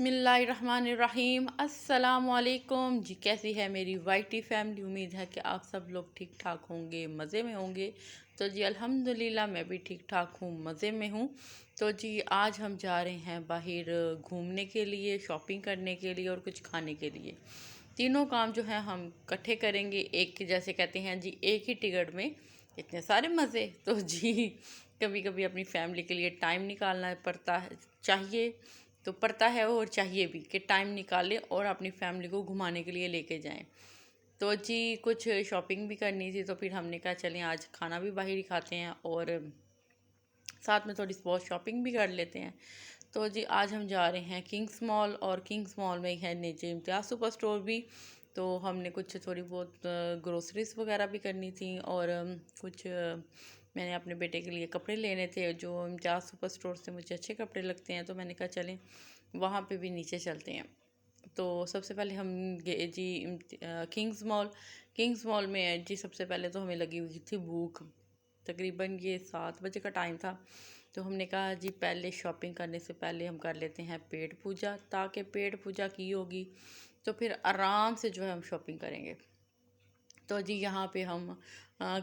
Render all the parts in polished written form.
बिस्मिल्लाहिर्रहमानिर्रहीम अस्सलामुअलैकुम जी। कैसी है मेरी वाइटी फैमिली? उम्मीद है कि आप सब लोग ठीक ठाक होंगे, मज़े में होंगे। तो जी अल्हम्दुलिल्लाह मैं भी ठीक ठाक हूँ, मज़े में हूँ। तो जी आज हम जा रहे हैं बाहर घूमने के लिए, शॉपिंग करने के लिए और कुछ खाने के लिए। तीनों काम जो है हम इकट्ठे करेंगे, एक जैसे कहते हैं जी एक ही टिकट में इतने सारे मज़े। तो जी कभी कभी अपनी फैमिली के लिए टाइम निकालना पड़ता है, चाहिए तो पड़ता है और चाहिए भी कि टाइम निकालें और अपनी फैमिली को घुमाने के लिए लेके जाएं। तो जी कुछ शॉपिंग भी करनी थी, तो फिर हमने कहा चलें आज खाना भी बाहर ही खाते हैं और साथ में थोड़ी बहुत शॉपिंग भी कर लेते हैं। तो जी आज हम जा रहे हैं किंग्स मॉल, और किंग्स मॉल में है नीचे इम्तियाज़ सुपर स्टोर भी। तो हमने कुछ थोड़ी बहुत ग्रोसरीज वगैरह भी करनी थी और कुछ मैंने अपने बेटे के लिए कपड़े लेने थे जो इम्तियाज़ सुपर स्टोर से मुझे अच्छे कपड़े लगते हैं। तो मैंने कहा चलें वहाँ पे भी नीचे चलते हैं। तो सबसे पहले हम गए जी किंग्स मॉल में जी। सबसे पहले तो हमें लगी हुई थी भूख, तकरीबन ये 7 बजे का टाइम था। तो हमने कहा जी पहले शॉपिंग करने से पहले हम कर लेते हैं पेट पूजा, ताकि पेट पूजा की होगी तो फिर आराम से जो है हम शॉपिंग करेंगे। तो जी यहाँ पे हम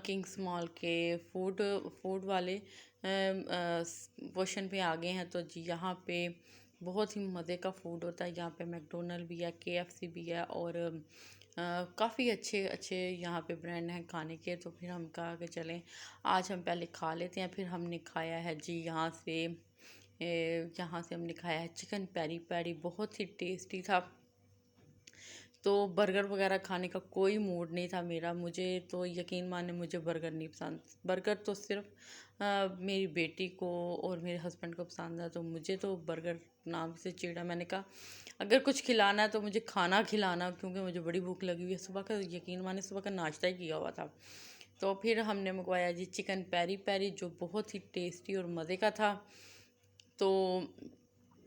किंग्स मॉल के फूड फूड वाले पोर्शन पे आ गए हैं। तो जी यहाँ पे बहुत ही मज़े का फूड होता है। यहाँ पे मैकडोनल्ड भी है, केएफसी भी है और काफ़ी अच्छे अच्छे यहाँ पे ब्रांड हैं खाने के। तो फिर हम कहा कि चलें आज हम पहले खा लेते हैं। फिर हमने खाया है जी यहाँ से हमने खाया है चिकन पेरी पेरी, बहुत ही टेस्टी था। तो बर्गर वगैरह खाने का कोई मूड नहीं था मेरा। मुझे तो यकीन माने मुझे बर्गर नहीं पसंद। बर्गर तो सिर्फ मेरी बेटी को और मेरे हस्बैंड को पसंद है। तो मुझे तो बर्गर नाम से चिढ़ा। मैंने कहा अगर कुछ खिलाना है तो मुझे खाना खिलाना, क्योंकि मुझे बड़ी भूख लगी हुई है। सुबह का यकीन माने सुबह का नाश्ता ही किया हुआ था। तो फिर हमने मंगवाया जी चिकन पेरी पेरी, जो बहुत ही टेस्टी और मज़े का था। तो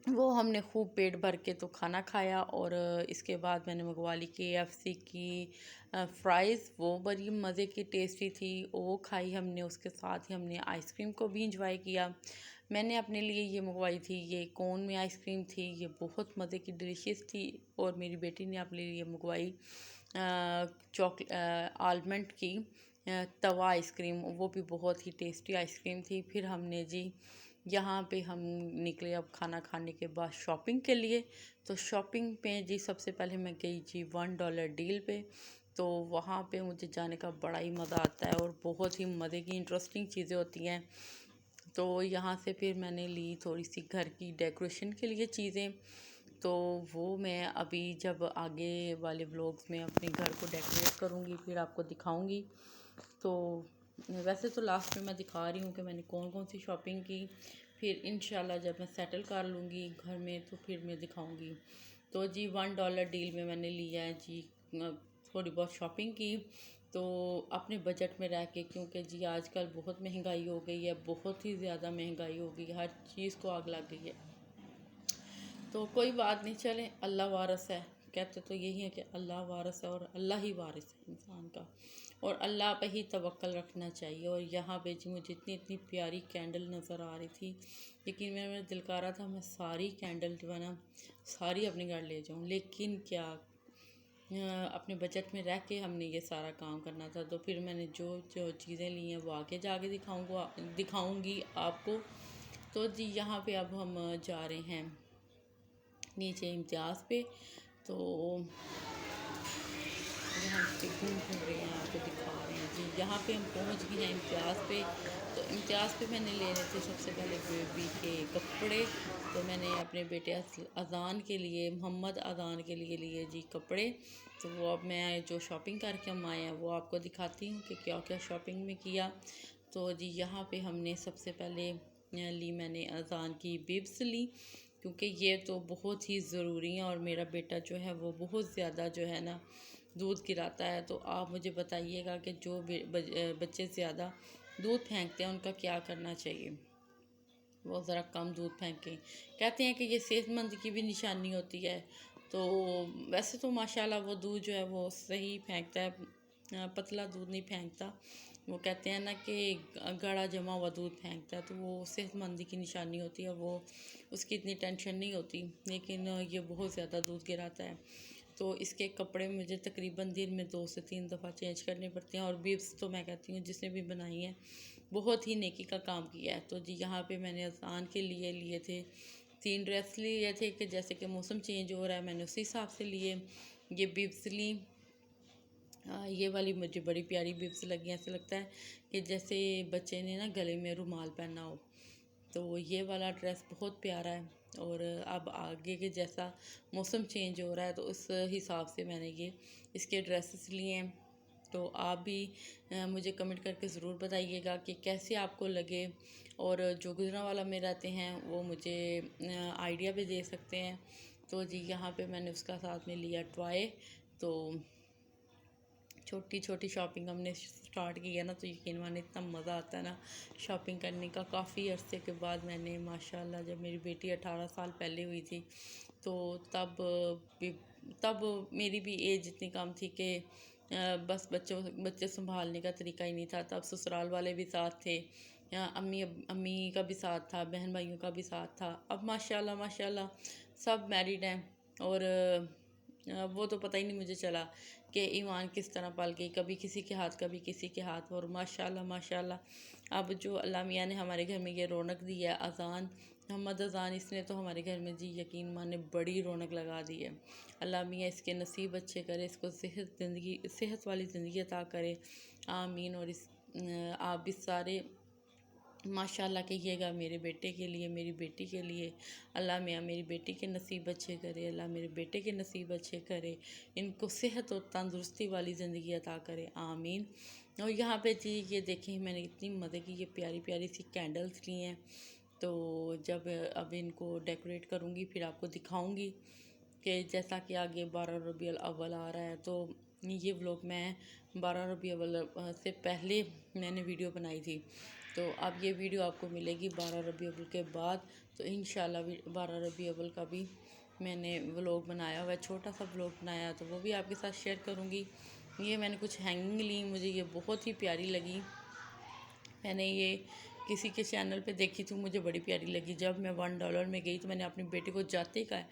वो हमने खूब पेट भर के तो खाना खाया और इसके बाद मैंने मंगवा ली केएफसी की फ्राइज़। वो बड़ी मज़े की टेस्टी थी, वो खाई हमने। उसके साथ ही हमने आइसक्रीम को भी इंजॉय किया। मैंने अपने लिए ये मंगवाई थी, ये कोन में आइसक्रीम थी, ये बहुत मज़े की डिलीशियस थी। और मेरी बेटी ने अपने लिए मंगवाई आलमंड की तवा आइसक्रीम, वो भी बहुत ही टेस्टी आइसक्रीम थी। फिर हमने जी यहाँ पे हम निकले अब खाना खाने के बाद शॉपिंग के लिए। तो शॉपिंग पे जी सबसे पहले मैं गई जी $1 डील पे। तो वहाँ पे मुझे जाने का बड़ा ही मज़ा आता है और बहुत ही मज़े की इंटरेस्टिंग चीज़ें होती हैं। तो यहाँ से फिर मैंने ली थोड़ी सी घर की डेकोरेशन के लिए चीज़ें। तो वो मैं अभी जब आगे वाले व्लॉग्स में अपने घर को डेकोरेट करूँगी फिर आपको दिखाऊँगी। तो वैसे तो लास्ट में मैं दिखा रही हूँ कि मैंने कौन कौन सी शॉपिंग की। फिर इंशाल्लाह जब मैं सेटल कर लूँगी घर में तो फिर मैं दिखाऊँगी। तो जी $1 डील में मैंने लिया है जी, थोड़ी बहुत शॉपिंग की। तो अपने बजट में रह के, क्योंकि जी आजकल बहुत महंगाई हो गई है, बहुत ही ज़्यादा महंगाई हो गई है, हर चीज़ को आग लग गई है। तो कोई बात नहीं, चलें अल्लाह वारिस है। कहते तो यही है कि अल्लाह वारिस है और अल्लाह ही वारिस है इंसान का, और अल्लाह पे ही तवक्कल रखना चाहिए। और यहाँ पे जी मुझे इतनी इतनी प्यारी कैंडल नज़र आ रही थी, लेकिन मेरा दिल कर रहा था मैं सारी कैंडल जो है ना सारी अपने घर ले जाऊँ, लेकिन क्या अपने बजट में रह के हमने ये सारा काम करना था। तो फिर मैंने जो जो चीज़ें ली हैं वो आगे जाके दिखाऊँगी आपको। तो जी यहाँ पे अब हम जा रहे हैं नीचे इम्तियाज़ पे। तो यहाँ पे घूम रहे हैं, आपको दिखा रहे हैं जी। यहाँ पे हम पहुँच गए हैं इम्तियाज़ पे। तो इम्तियाज़ पे मैंने लेने थे सबसे पहले बेबी के कपड़े। तो मैंने अपने बेटे अज़ान के लिए, मोहम्मद अज़ान के लिए जी कपड़े। तो वो अब मैं जो शॉपिंग करके हम आए हैं वो आपको दिखाती हूँ कि क्या क्या शॉपिंग में किया। तो जी यहाँ पे हमने सबसे पहले ली मैंने अज़ान की बिब्स ली, क्योंकि ये तो बहुत ही ज़रूरी है। और मेरा बेटा जो है वो बहुत ज़्यादा जो है ना दूध गिराता है। तो आप मुझे बताइएगा कि जो बच्चे ज़्यादा दूध फेंकते हैं उनका क्या करना चाहिए। वो ज़रा कम दूध फेंकें, कहते हैं कि ये सेहतमंद की भी निशानी होती है। तो वैसे तो माशाल्लाह वो दूध जो है वो सही फेंकता है, पतला दूध नहीं फेंकता। वो कहते हैं ना कि गड़ा जमा हुआ दूध फेंकता है, तो वो सेहतमंदी की निशानी होती है, वो उसकी इतनी टेंशन नहीं होती, लेकिन ये बहुत ज़्यादा दूध गिराता है। तो इसके कपड़े मुझे तकरीबन दिन में 2 से 3 दफ़ा चेंज करने पड़ते हैं। और बिब्स तो मैं कहती हूँ जिसने भी बनाई है बहुत ही नेकी का काम किया है। तो जी यहाँ पे मैंने अज़ान के लिए लिए थे 3 ड्रेस लिए थे कि जैसे कि मौसम चेंज हो रहा है, मैंने उसी हिसाब से लिए। ये बिब्स ली, ये वाली मुझे बड़ी प्यारी बिब्स लगी, ऐसा लगता है कि जैसे बच्चे ने ना गले में रुमाल पहना हो। तो ये वाला ड्रेस बहुत प्यारा है। और अब आगे के जैसा मौसम चेंज हो रहा है तो उस हिसाब से मैंने ये इसके ड्रेसेस लिए हैं। तो आप भी मुझे कमेंट करके ज़रूर बताइएगा कि कैसे आपको लगे, और जो गुजरांवाला में रहते हैं वो मुझे आइडिया भी दे सकते हैं। तो जी यहाँ पे मैंने उसका साथ में लिया टॉय। तो छोटी छोटी शॉपिंग हमने स्टार्ट की है ना, तो यकीन माने इतना मज़ा आता है ना शॉपिंग करने का। काफ़ी अरसे के बाद मैंने माशाल्लाह, जब मेरी बेटी 18 साल पहले हुई थी तो तब मेरी भी एज इतनी कम थी कि बस बच्चे संभालने का तरीका ही नहीं था। तब ससुराल वाले भी साथ थे, अम्मी का भी साथ था, बहन भाइयों का भी साथ था। अब माशाल्लाह माशाल्लाह सब मैरिड हैं। और वो तो पता ही नहीं मुझे चला कि ईमान किस तरह पल गई, कभी किसी के हाथ कभी किसी के हाथ। और माशाल्लाह माशाल्लाह अब जो अल्लाह मियाँ ने हमारे घर में ये रौनक दी है, अज़ान मोहम्मद अज़ान, इसने तो हमारे घर में जी यकीन माने बड़ी रौनक लगा दी है। अल्लाह मियाँ इसके नसीब अच्छे करे, इसको सेहत वाली ज़िंदगी अता करे, आमीन। और आप भी सारे माशाल्लाह कहिएगा मेरे बेटे के लिए, मेरी बेटी के लिए। अल्लाह मियाँ मेरी बेटी के नसीब अच्छे करे, अल्लाह मेरे बेटे के नसीब अच्छे करे, इनको सेहत और तंदुरुस्ती वाली ज़िंदगी अता करे, आमीन। और यहाँ पे जी ये देखें, मैंने इतनी मज़े की ये प्यारी प्यारी सी कैंडल्स ली हैं। तो जब अब इनको डेकोरेट करूँगी फिर आपको दिखाऊँगी कि जैसा कि आगे 12 रबीउल अव्वल आ रहा है, तो ये व्लॉग मैं 12 रबीउल अव्वल से पहले मैंने वीडियो बनाई थी। तो अब ये वीडियो आपको मिलेगी 12 रबीउल अव्वल के बाद। तो इंशाल्लाह 12 रबीउल अव्वल का भी मैंने व्लॉग बनाया हुआ है, छोटा सा व्लॉग बनाया, तो वो भी आपके साथ शेयर करूँगी। ये मैंने कुछ हैंगिंग ली, मुझे ये बहुत ही प्यारी लगी। मैंने ये किसी के चैनल पे देखी थी, मुझे बड़ी प्यारी लगी। जब मैं $1 में गई तो मैंने अपनी बेटी को जाते ही कहा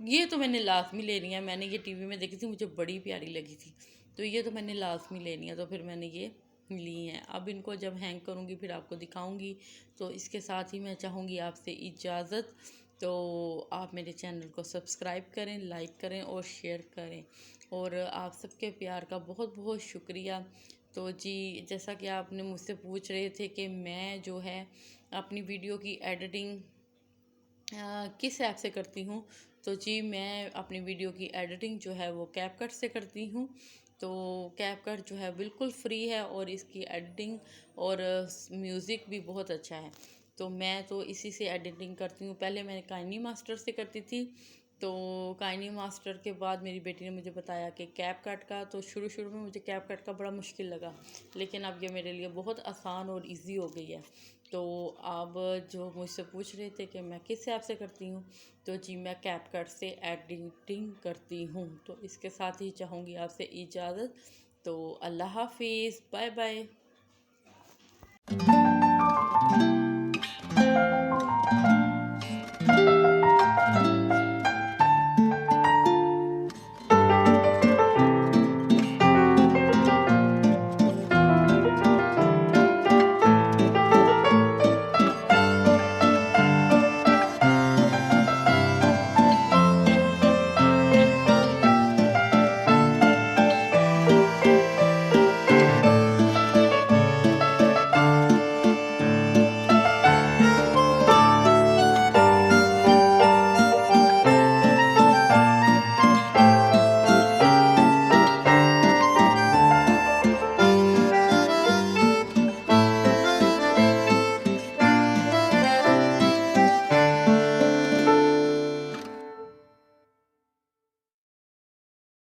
ये तो मैंने लाजमी लेनी है, मैंने ये टीवी में देखी थी, मुझे बड़ी प्यारी लगी थी, तो ये तो मैंने लाजमी लेनी है। तो फिर मैंने ये ली हैं। अब इनको जब हैंग करूँगी फिर आपको दिखाऊँगी। तो इसके साथ ही मैं चाहूँगी आपसे इजाज़त। तो आप मेरे चैनल को सब्सक्राइब करें, लाइक करें और शेयर करें। और आप सबके प्यार का बहुत बहुत शुक्रिया। तो जी जैसा कि आपने मुझसे पूछ रहे थे कि मैं जो है अपनी वीडियो की एडिटिंग किस ऐप से करती हूँ, तो जी मैं अपनी वीडियो की एडिटिंग जो है वो कैपकट से करती हूँ। तो कैपकट जो है बिल्कुल फ्री है और इसकी एडिटिंग और म्यूज़िक भी बहुत अच्छा है। तो मैं तो इसी से एडिटिंग करती हूँ। पहले मैंने काइनी मास्टर से करती थी, तो काइनी मास्टर के बाद मेरी बेटी ने मुझे बताया कि कैपकट का। तो शुरू शुरू में मुझे कैपकट का बड़ा मुश्किल लगा, लेकिन अब ये मेरे लिए बहुत आसान और इजी हो गई है। तो अब जो मुझसे पूछ रहे थे कि मैं किस ऐप से करती हूँ, तो जी मैं कैपकट से एडिटिंग करती हूँ। तो इसके साथ ही चाहूँगी आपसे इजाज़त। तो अल्लाह हाफिज़, बाय बाय।